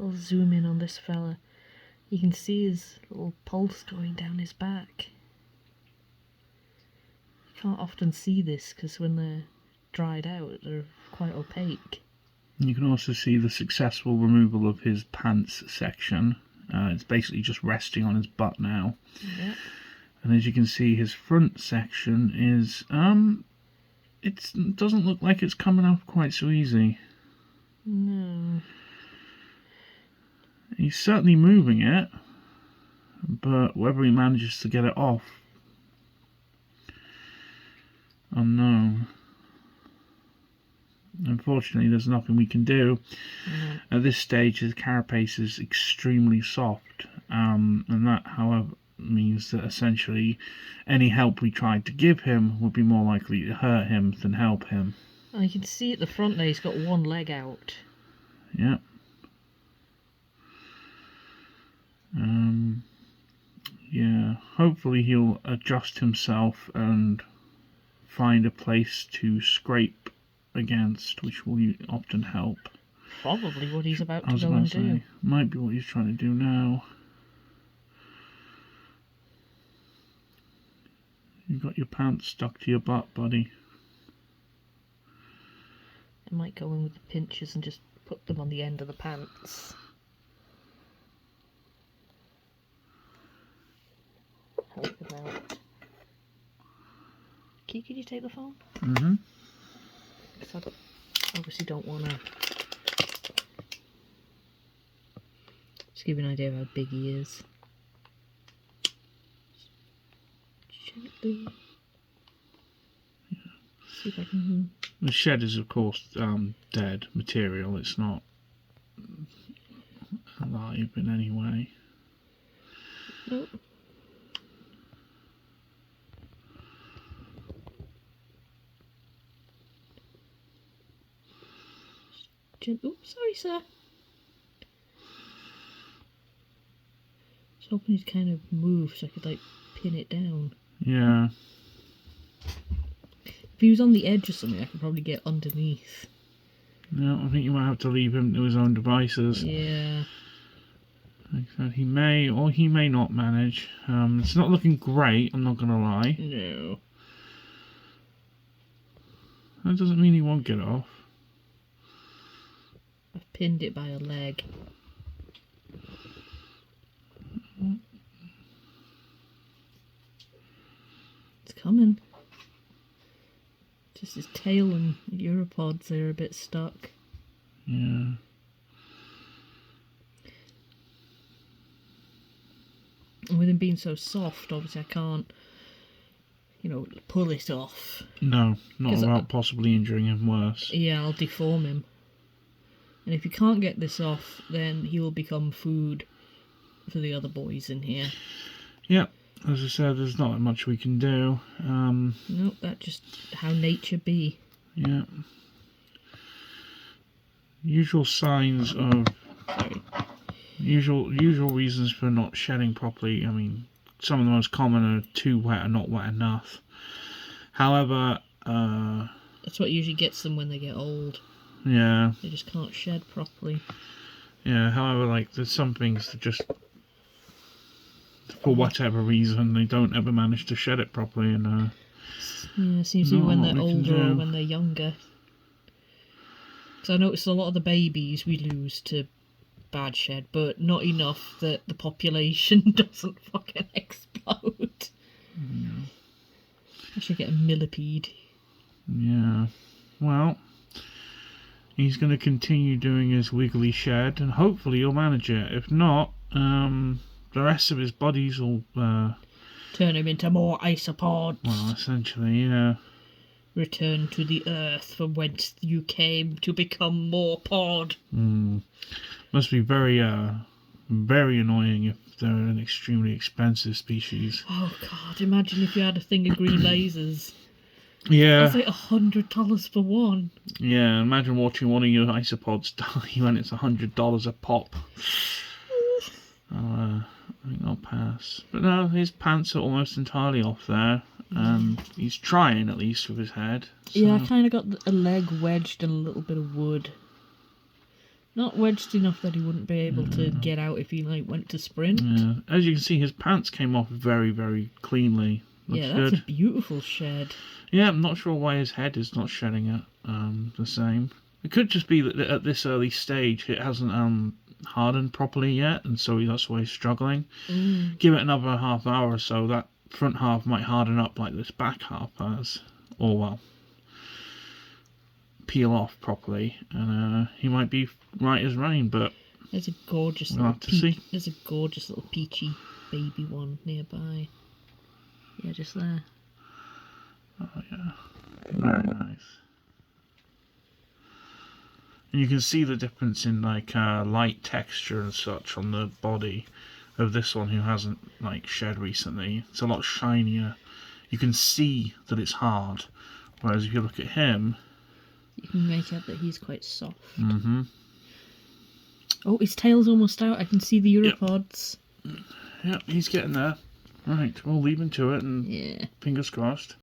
I'll zoom in on this fella. You can see his little pulse going down his back. You can't often see this because when they're dried out, they're quite opaque. You can also see the successful removal of his pants section. It's basically just resting on his butt now. Yep. And as you can see, his front section is, it doesn't look like it's coming off quite so easy. No. He's certainly moving it, but whether he manages to get it off, unknown. Unfortunately, there's nothing we can do. At this stage, his carapace is extremely soft, and that, however, means that essentially any help we tried to give him would be more likely to hurt him than help him. Oh, you can see at the front there he's got one leg out. Yeah. Yeah, hopefully he'll adjust himself and find a place to scrape against, which will often help. Probably what he's about to go and do. Might be what he's trying to do now. You've got your pants stuck to your butt, buddy. I might go in with the pinchers and just put them on the end of the pants. Help him out. Key, could you take the phone? Mm-hmm. Because I obviously don't want to... Just give you an idea of how big he is. Gently. Yeah. See if I can... The shed is, of course, dead material. It's not alive in any way. Nope. Oops, sorry, sir. I was hoping he'd kind of move so I could, like, pin it down. Yeah. If he was on the edge or something, I could probably get underneath. No, I think you might have to leave him to his own devices. Yeah. Like I said, he may or he may not manage. It's not looking great, I'm not going to lie. No. That doesn't mean he won't get off. I've pinned it by a leg. It's coming. Just his tail and uropods are a bit stuck. Yeah. And with him being so soft, obviously I can't, pull it off. No, not without possibly injuring him worse. Yeah, I'll deform him. And if you can't get this off, then he will become food for the other boys in here. Yep, as I said, there's not much we can do. Nope, that's just how nature be. Yeah. Usual signs of... Usual reasons for not shedding properly. I mean, some of the most common are too wet or not wet enough. However... that's what usually gets them when they get old. Yeah. They just can't shed properly. Yeah, however, like, there's some things that just, for whatever reason, they don't ever manage to shed it properly, and, yeah, it seems to be when they're older or when they're younger. Because I noticed a lot of the babies we lose to bad shed, but not enough that the population doesn't fucking explode. Yeah. I should get a millipede. Yeah. Well... He's going to continue doing his wiggly shed, and hopefully he'll manage it. If not, the rest of his bodies will... turn him into more isopods. Well, essentially, yeah. Return to the earth from whence you came to become more pod. Must be very, very annoying if they're an extremely expensive species. Oh, God, imagine if you had a thing of green lasers. Yeah. That's like $100 for one. Yeah, imagine watching one of your isopods die when it's $100 a pop. I think I'll pass. But no, his pants are almost entirely off there. He's trying, at least, with his head. So. Yeah, I kind of got a leg wedged in a little bit of wood. Not wedged enough that he wouldn't be able to get out if he went to sprint. Yeah. As you can see, his pants came off very, very cleanly. Looks that's good. A beautiful shed. Yeah, I'm not sure why his head is not shedding it the same. It could just be that at this early stage it hasn't hardened properly yet, and so that's why he's struggling. Give it another half hour or so, that front half might harden up like this back half has. Or, well, peel off properly, and he might be right as rain, but there's a gorgeous we'll have to see. There's a gorgeous little peachy baby one nearby. Yeah, just there. Oh yeah, very nice. And you can see the difference in light texture and such on the body of this one who hasn't shed recently. It's a lot shinier. You can see that it's hard, whereas if you look at him, you can make out that he's quite soft. Oh, his tail's almost out. I can see the uropods. Yep, he's getting there. Right, we'll leave him to it, and fingers crossed.